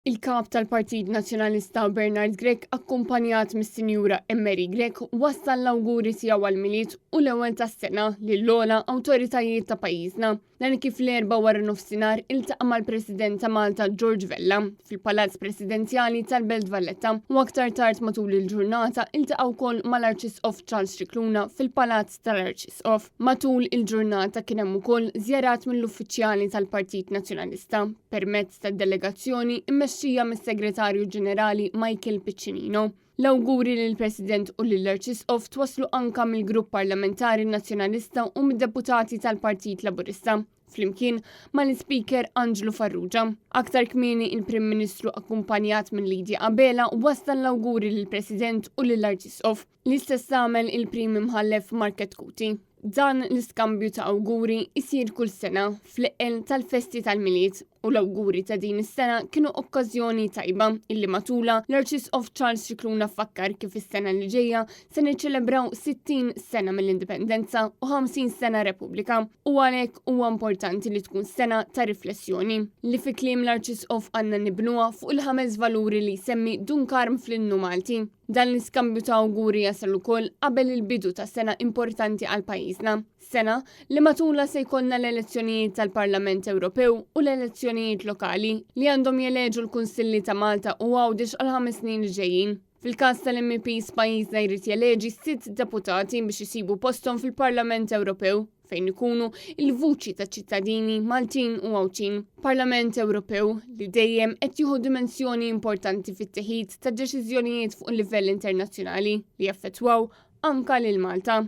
Il-kap tal-Partit Nazzjonalista Bernard Grech akkumpanjat mis-Sinjura Emery Grech wassal l-awguri tiegħu għall-milied u l-ewwel tas-sena lill-ogħla awtoritajiet ta' pajjiżna. Dan kif l-erba' wara nofsinhar iltaqa' mal-President ta' Malta George Vella fil-Palazz Presidenzjali tal-Belt Valletta u aktar tard matul il-ġurnata iltaqa' wkoll mal-Arċisqof Charles Scicluna fil-Palazz tal-Arċisqof. Matul il-ġurnata kien hemm ukoll żjarat mill-uffiċjali tal-Partit Nazzjonalista permezz tad-delegazzjoni immexxija mis-Segretarju Ġenerali Michael Piccinino. L-awguri lill-President u lill-Arċisqof twasslu anka mill-Grupp Parlamentari Nazzjonalista u mid-deputati tal-Partit Laburista, flimkien mal-Speaker Angelo Farrugia. Aktar kmieni il-Prim Ministru akkumpanjat minn Lydia Abela wassal l-awguri lill-President u lill-Arċisqof. L-istess għamel il-Prim Imħallef Market Kuti. Dan l-iskambju ta' awguri isir kull sena fl-eqel tal-festi tal-milied u l-awguri ta' din is-sena kienu okkażjoni tajba illi matula l-Arċisqof Charles Scicluna fakkar kif is-sena li ġejja se niċċelebraw 60 sena mill-indipendenza u 50 sena Repubblika u għalhekk huwa importanti li tkun sena ta' riflessjoni li fi kliem l-Arċisqof għandna nibnuha fuq il-5 valuri li jsemmi Dunkarm fl-Innu Malti. Dan l-iskambju ta' awguri jasal ukoll qabel il-bidu ta' sena importanti għal pajjiżna. Sena li matula se jkollna l-elezzjonijiet tal-Parlament Ewropew u l-elezzjonijiet lokali li għandhom jeleġu l-Kunsilli ta' Malta u għawdex għal 5 snin li ġejjin. Fil-każ tal-MPs pajjiżna jrid jeleġi 6 deputati biex isibu posthom fil-Parlament Ewropew fejn ikunu il-vuċi ta' ċittadini Maltin u Għawċin. Parlament Ewropew li dejjem qed jieħu dimensjoni importanti fit-teħid ta' deċiżjonijiet fuq il-livell internazzjonali li jaffettwaw anka lil Malta.